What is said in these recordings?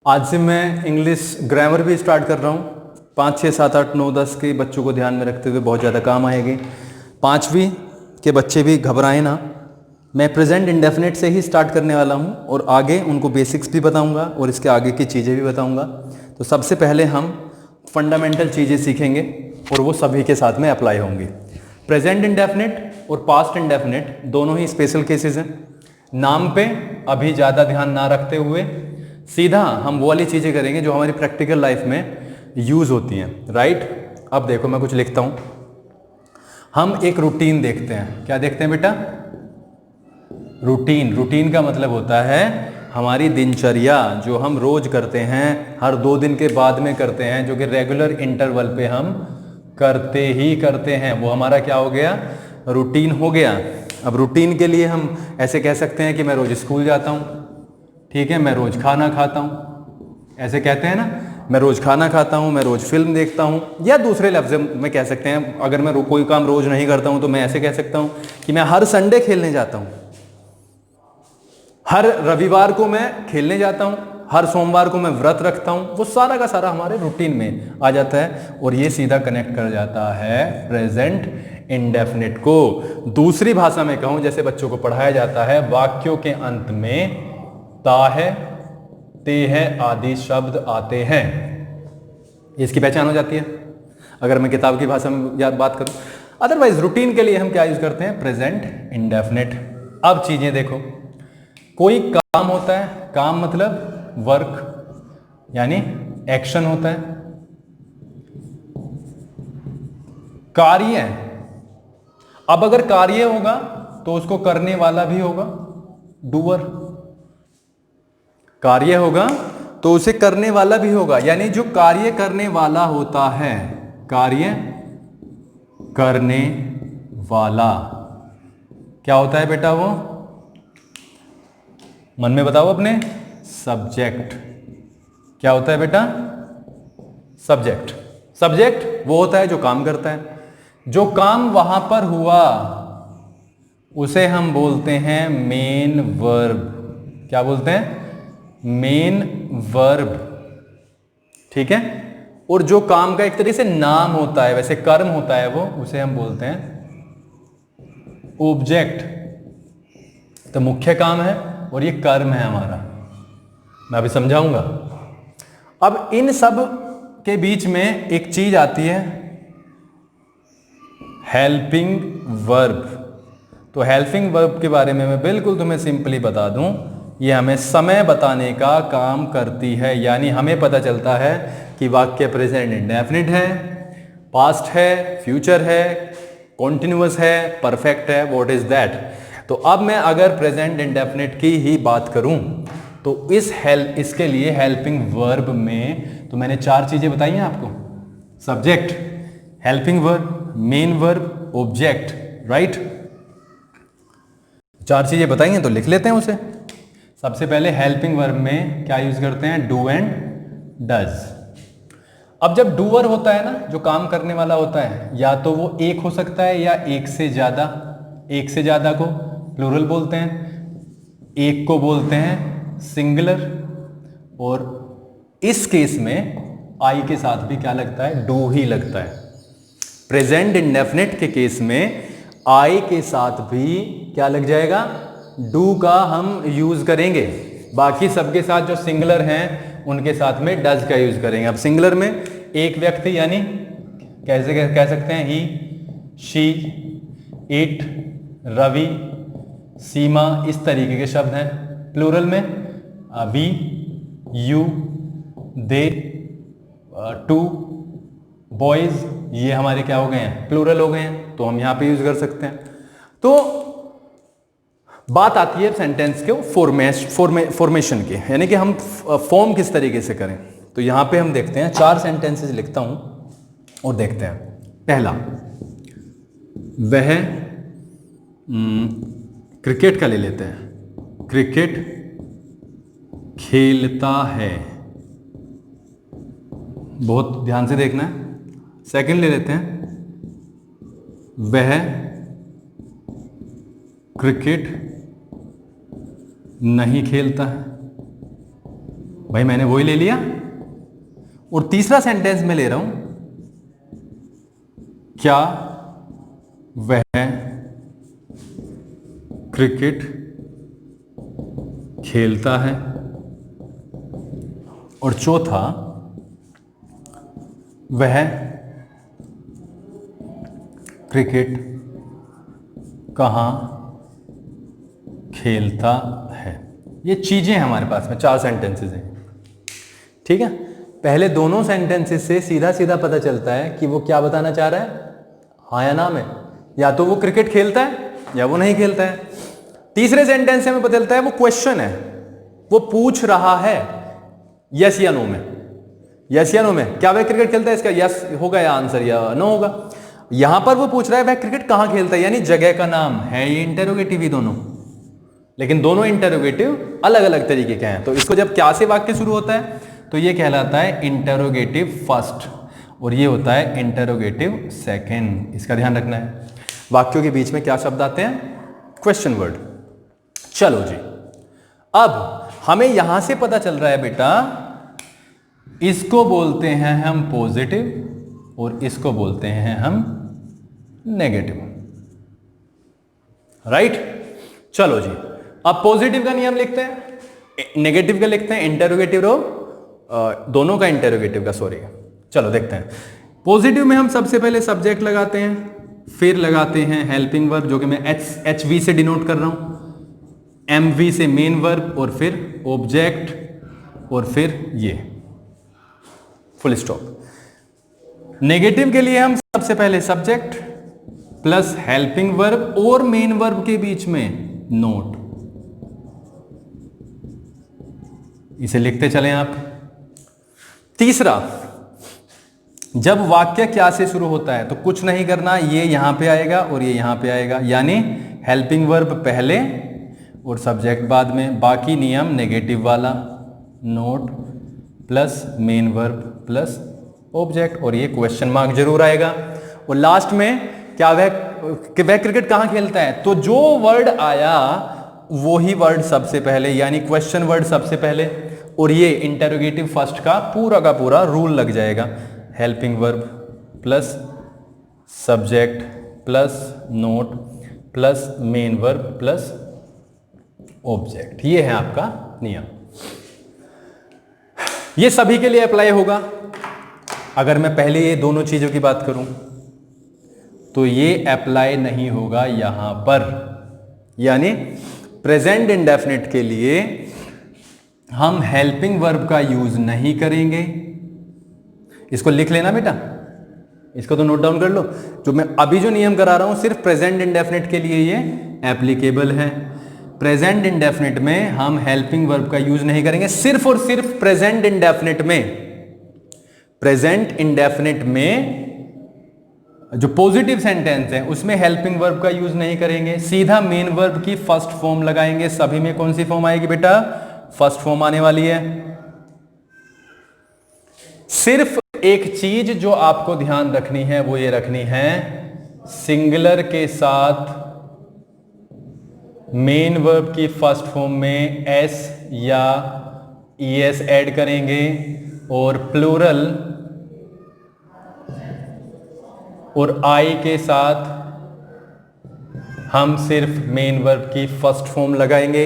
आज से मैं इंग्लिश ग्रामर भी स्टार्ट कर रहा हूँ। 5, 6, 7, 8, 9, 10 के बच्चों को ध्यान में रखते हुए बहुत ज़्यादा काम आएगी। 5वीं के बच्चे भी घबराएं ना। मैं प्रेजेंट इंडेफिनिट से ही स्टार्ट करने वाला हूँ और आगे उनको बेसिक्स भी बताऊँगा और इसके आगे की चीज़ें भी बताऊँगा। तो सबसे पहले हम फंडामेंटल चीज़ें सीखेंगे और वो सभी के साथ में अप्लाई होंगी। प्रेजेंट इंडेफिनिट और पास्ट इंडेफिनिट दोनों ही स्पेशल केसेस हैं। नाम पे अभी ज़्यादा ध्यान ना रखते हुए सीधा हम वो वाली चीज़ें करेंगे जो हमारी प्रैक्टिकल लाइफ में यूज़ होती हैं। राइट, अब देखो मैं कुछ लिखता हूँ। हम एक रूटीन देखते हैं। क्या देखते हैं बेटा? रूटीन। रूटीन का मतलब होता है हमारी दिनचर्या, जो हम रोज करते हैं, हर 2 दिन के बाद में करते हैं, जो कि रेगुलर इंटरवल पे हम करते ही करते हैं, वो हमारा क्या हो गया? रूटीन हो गया। अब रूटीन के लिए हम ऐसे कह सकते हैं कि मैं रोज स्कूल जाता हूँ, ठीक है, मैं रोज खाना खाता हूँ, ऐसे कहते हैं ना, मैं रोज खाना खाता हूँ, मैं रोज फिल्म देखता हूँ, या दूसरे लफ्ज़ में कह सकते हैं, अगर मैं कोई काम रोज नहीं करता हूँ तो मैं ऐसे कह सकता हूँ कि मैं हर संडे खेलने जाता हूँ, हर रविवार को मैं खेलने जाता हूँ, हर सोमवार को मैं व्रत रखता हूँ। वो सारा का सारा हमारे रूटीन में आ जाता है और ये सीधा कनेक्ट कर जाता है प्रेजेंट इंडेफिनिट को। दूसरी भाषा में कहूँ, जैसे बच्चों को पढ़ाया जाता है, वाक्यों के अंत में ता है, ते है आदि शब्द आते हैं, इसकी पहचान हो जाती है अगर मैं किताब की भाषा में बात करूं। अदरवाइज रूटीन के लिए हम क्या यूज करते हैं? Present indefinite. अब चीजें देखो, कोई काम होता है, काम मतलब वर्क यानी एक्शन होता है, कार्य। अब अगर कार्य होगा तो उसको करने वाला भी होगा, डूअर। कार्य होगा तो उसे करने वाला भी होगा, यानी जो कार्य करने वाला होता है, कार्य करने वाला क्या होता है बेटा? वो मन में बताओ अपने। सब्जेक्ट। क्या होता है बेटा? सब्जेक्ट। सब्जेक्ट वो होता है जो काम करता है। जो काम वहां पर हुआ उसे हम बोलते हैं मेन वर्ब। क्या बोलते हैं? मेन वर्ब, ठीक है। और जो काम का एक तरीके से नाम होता है, वैसे कर्म होता है वो, उसे हम बोलते हैं ऑब्जेक्ट। तो मुख्य काम है और ये कर्म है हमारा। मैं अभी समझाऊंगा। अब इन सब के बीच में एक चीज आती है, हेल्पिंग वर्ब। तो हेल्पिंग वर्ब के बारे में मैं बिल्कुल तुम्हें सिंपली बता दूं, ये हमें समय बताने का काम करती है। यानी हमें पता चलता है कि वाक्य प्रेजेंट इंडेफिनिट है, पास्ट है, फ्यूचर है, कॉन्टिन्यूअस है, परफेक्ट है, व्हाट इज दैट। तो अब मैं अगर प्रेजेंट इंडेफिनिट की ही बात करूं तो इसके लिए हेल्पिंग वर्ब में तो मैंने 4 चीजें बताई हैं आपको। Subject, helping verb, main verb, object. Right, 4 चीजें बताई हैं तो लिख लेते हैं उसे। सबसे पहले हेल्पिंग वर्ब में क्या यूज करते हैं? Do and does. अब जब डूअर होता है ना, जो काम करने वाला होता है, या तो वो एक हो सकता है या एक से ज्यादा। एक से ज्यादा को प्लूरल बोलते हैं, एक को बोलते हैं सिंगुलर। और इस केस में आई के साथ भी क्या लगता है? डू ही लगता है। प्रेजेंट इंडेफिनिट के केस में आई के साथ भी क्या लग जाएगा? डू का हम यूज करेंगे। बाकी सबके साथ जो सिंगुलर हैं उनके साथ में डज का यूज करेंगे। अब सिंगुलर में एक व्यक्ति, यानी कैसे कह सकते हैं? He, she, it, Ravi, Seema, इस तरीके के शब्द हैं। प्लूरल में we, you, they, two, boys, ये हमारे क्या हो गए हैं? प्लूरल हो गए हैं, तो हम यहां पे यूज कर सकते हैं। तो बात आती है सेंटेंस के फॉर्मेशन की, यानी कि हम फॉर्म किस तरीके से करें। तो यहां पे हम देखते हैं 4 सेंटेंसेस लिखता हूं और देखते हैं। पहला, वह क्रिकेट का ले लेते हैं। क्रिकेट खेलता है, बहुत ध्यान से देखना है। सेकंड ले लेते हैं, वह क्रिकेट नहीं खेलता है। भाई मैंने वही ले लिया। और तीसरा सेंटेंस में ले रहा हूं, क्या वह क्रिकेट खेलता है। और चौथा, वह क्रिकेट कहां खेलता है। ये चीजें हैं हमारे पास में, 4 सेंटेंसेस हैं। ठीक है, पहले दोनों सेंटेंसेस से सीधा सीधा पता चलता है कि वो क्या बताना चाह रहा है, हाँ या ना में। या तो वो क्रिकेट खेलता है या वो नहीं खेलता है। तीसरे सेंटेंस से हमें पता चलता है वो क्वेश्चन है, वो पूछ रहा है यस या नो में। यस या नो में, क्या वह क्रिकेट खेलता है, इसका यस होगा या आंसर या नो होगा। यहां पर वो पूछ रहा है वह क्रिकेट कहां खेलता है, यानी जगह का नाम है। ये इंटेरोगेटिव ही दोनों, लेकिन दोनों इंटेरोगेटिव अलग अलग तरीके के हैं। तो इसको जब क्या से वाक्य शुरू होता है तो ये कहलाता है इंटेरोगेटिव फर्स्ट, और ये होता है इंटेरोगेटिव सेकंड। इसका ध्यान रखना है। वाक्यों के बीच में क्या शब्द आते हैं, क्वेश्चन वर्ड। चलो जी, अब हमें यहां से पता चल रहा है बेटा, इसको बोलते हैं हम पॉजिटिव और इसको बोलते हैं हम नेगेटिव। राइट, चलो जी, अब पॉजिटिव का नियम लिखते हैं, नेगेटिव का लिखते हैं, इंटेरोगेटिव रो दोनों का, इंटेरोगेटिव का सॉरी। चलो देखते हैं। पॉजिटिव में हम सबसे पहले सब्जेक्ट लगाते हैं, फिर लगाते हैं हेल्पिंग वर्ब, जो कि मैं एच वी से डिनोट कर रहा हूं, एम वी से मेन वर्ब, और फिर ऑब्जेक्ट, और फिर ये फुल स्टॉप। नेगेटिव के लिए हम सबसे पहले सब्जेक्ट प्लस हेल्पिंग वर्ब और मेन वर्ब के बीच में नोट। इसे लिखते चलें आप। तीसरा, जब वाक्य क्या से शुरू होता है तो कुछ नहीं करना, ये यहां पे आएगा और ये यहां पे आएगा, यानी हेल्पिंग वर्ब पहले और सब्जेक्ट बाद में। बाकी नियम नेगेटिव वाला, note plus main verb plus object, और ये क्वेश्चन मार्क जरूर आएगा। और लास्ट में क्या वह क्रिकेट कहां खेलता है, तो जो वर्ड आया वही वर्ड सबसे पहले, यानी क्वेश्चन वर्ड सबसे पहले, और ये इंटेरोगेटिव फर्स्ट का पूरा रूल लग जाएगा। Helping verb plus subject plus note plus main verb plus object, ये है आपका नियम। ये सभी के लिए अप्लाई होगा। अगर मैं पहले ये दोनों चीजों की बात करूं तो ये अप्लाई नहीं होगा यहां पर, यानी प्रेजेंट इंडेफिनिट के लिए हम हेल्पिंग वर्ब का यूज नहीं करेंगे। इसको लिख लेना बेटा, इसको तो नोट डाउन कर लो। जो मैं अभी जो नियम करा रहा हूं सिर्फ प्रेजेंट इंडेफिनिट के लिए ये एप्लीकेबल है। प्रेजेंट इंडेफिनिट में हम हेल्पिंग वर्ब का यूज नहीं करेंगे, सिर्फ और सिर्फ प्रेजेंट इंडेफिनिट में। प्रेजेंट इंडेफिनिट में जो पॉजिटिव सेंटेंस है उसमें हेल्पिंग वर्ब का यूज नहीं करेंगे, सीधा मेन वर्ब की फर्स्ट फॉर्म लगाएंगे। सभी में कौन सी फॉर्म आएगी बेटा, फर्स्ट फॉर्म आने वाली है। सिर्फ एक चीज जो आपको ध्यान रखनी है वो ये रखनी है, सिंगुलर के साथ मेन वर्ब की फर्स्ट फॉर्म में एस या ईएस ऐड करेंगे, और प्लूरल और आई के साथ हम सिर्फ मेन वर्ब की फर्स्ट फॉर्म लगाएंगे,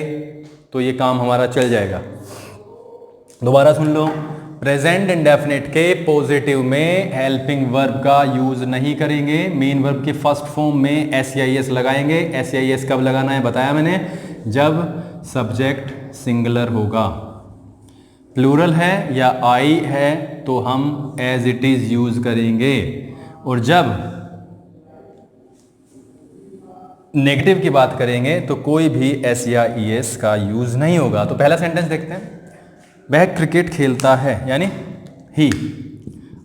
तो ये काम हमारा चल जाएगा। दोबारा सुन लो, प्रेजेंट इंडेफिनिट के पॉजिटिव में हेल्पिंग वर्ब का यूज नहीं करेंगे, मेन वर्ब की फर्स्ट फॉर्म में एस या एस लगाएंगे। एस या एस कब लगाना है बताया मैंने, जब सब्जेक्ट सिंगुलर होगा। प्लूरल है या आई है तो हम एज इट इज यूज करेंगे, और जब नेगेटिव की बात करेंगे तो कोई भी एस या ईएस का यूज नहीं होगा। तो पहला सेंटेंस देखते हैं, वह क्रिकेट खेलता है, यानी ही,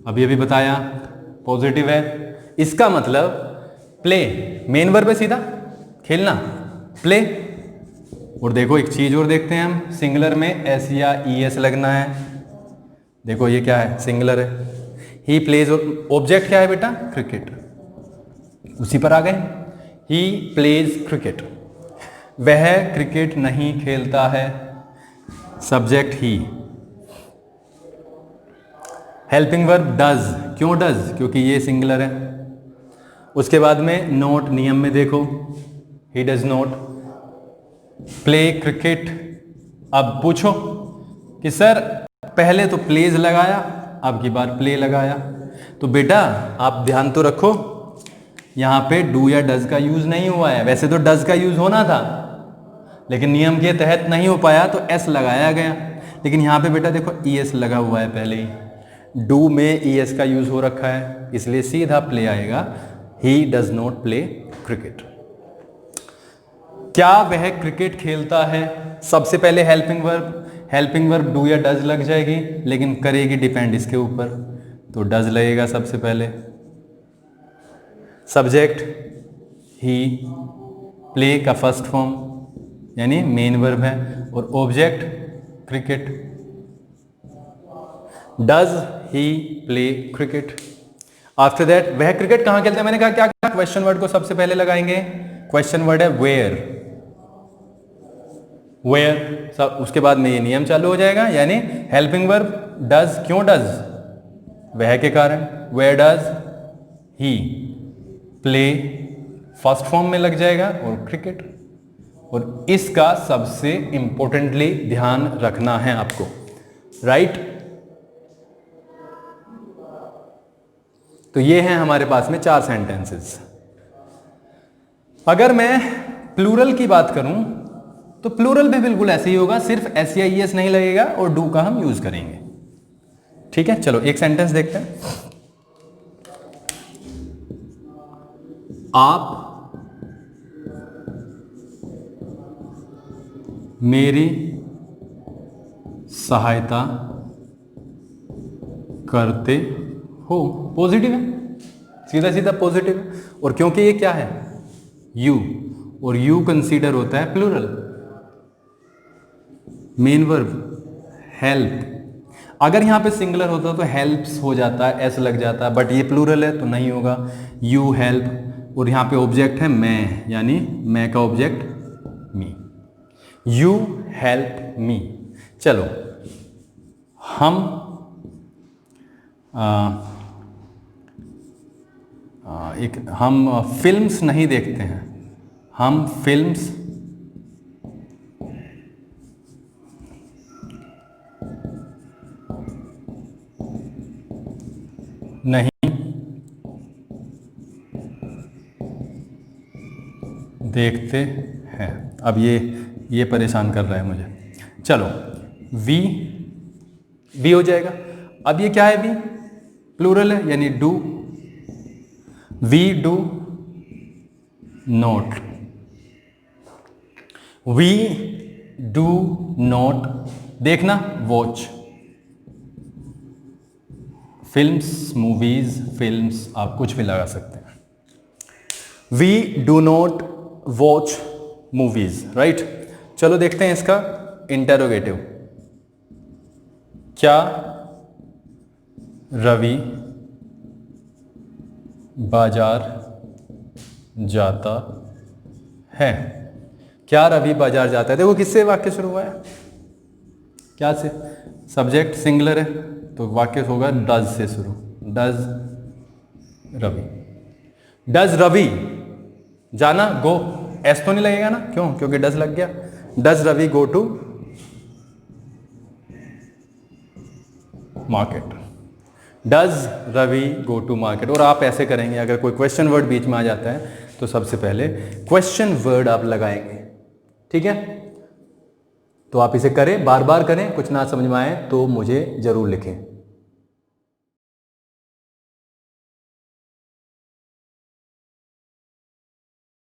अभी बताया पॉजिटिव है। इसका मतलब प्ले, मेन वर्ब है सीधा, खेलना, प्ले। और देखो एक चीज और देखते हैं हम, सिंगुलर में एस या ईएस लगना है। देखो ये क्या है, सिंगुलर है, ही प्लेज, और ऑब्जेक्ट क्या है बेटा, क्रिकेट, उसी पर आ गए। ही प्लेज क्रिकेट, वह क्रिकेट नहीं खेलता है, subject he. Helping verb does, क्यों डज? क्योंकि ये सिंगुलर है। उसके बाद में नोट, नियम में देखो, he does note play cricket. अब पूछो कि सर पहले तो प्लेज लगाया, अब की बार प्ले लगाया, तो बेटा आप ध्यान तो रखो, यहां पे डू या डज का यूज नहीं हुआ है। वैसे तो डज का यूज होना था, लेकिन नियम के तहत नहीं हो पाया तो एस लगाया गया। लेकिन यहां पे बेटा देखो ई एस लगा हुआ है पहले ही, डू में ई एस का यूज हो रखा है, इसलिए सीधा प्ले आएगा। He does not play cricket. क्या वह क्रिकेट खेलता है? सबसे पहले हेल्पिंग वर्ब डू या डज लग जाएगी, लेकिन करेगी डिपेंड इसके ऊपर, तो डज लगेगा सबसे पहले। सब्जेक्ट ही, प्ले का फर्स्ट फॉर्म यानी मेन वर्ब है, और object cricket. Does he play cricket? After that वह क्रिकेट कहां खेलते हैं? मैंने कहा क्या क्वेश्चन वर्ड को सबसे पहले लगाएंगे। क्वेश्चन वर्ड है वेयर, वेयर सब, उसके बाद में ये नियम चालू हो जाएगा, यानी हेल्पिंग वर्ब डज, क्यों डज? वह के कारण, where does he play first form में लग जाएगा, और क्रिकेट। और इसका सबसे इंपॉर्टेंटली ध्यान रखना है आपको, राइट? तो ये हैं हमारे पास में 4 सेंटेंसेस। अगर मैं प्लूरल की बात करूं तो प्लूरल भी बिल्कुल ऐसे ही होगा, सिर्फ एस या ई एस नहीं लगेगा और डू का हम यूज करेंगे। ठीक है, चलो एक सेंटेंस देखते हैं। आप मेरी सहायता करते हो, पॉजिटिव है, सीधा सीधा पॉजिटिव है। और क्योंकि ये क्या है? यू, और यू कंसीडर होता है प्लूरल। मेन वर्ब हेल्प, अगर यहां पे सिंगुलर होता तो हेल्प्स हो जाता है, एस लग जाता, बट ये प्लूरल है तो नहीं होगा। यू हेल्प, और यहां पे ऑब्जेक्ट है मैं, यानी मैं का object me. You help me. चलो हम हम फिल्म्स नहीं देखते हैं, हम फिल्म्स नहीं देखते हैं। अब ये परेशान कर रहा है मुझे। चलो वी हो जाएगा। अब ये क्या है? वी प्लूरल है, यानी do. We do not, we do not देखना, वॉच फिल्म्स, मूवीज, फिल्म्स, आप कुछ भी लगा सकते हैं। We do not watch movies, right? चलो देखते हैं इसका इंटेरोगेटिव। क्या रवि बाजार जाता है? क्या रवि बाजार जाता है? देखो किससे वाक्य शुरू हुआ है, क्या से? सब्जेक्ट सिंगुलर है तो वाक्य होगा डज से शुरू। डज रवि, डज रवि जाना, गो, एस तो नहीं लगेगा ना, क्यों? क्योंकि डज लग गया। Does Ravi go to market, does Ravi go to market. और आप ऐसे करेंगे, अगर कोई क्वेश्चन वर्ड बीच में आ जाता है तो सबसे पहले क्वेश्चन वर्ड आप लगाएंगे, ठीक है? तो आप इसे करें, बार बार करें, कुछ ना समझ में आए तो मुझे जरूर लिखें।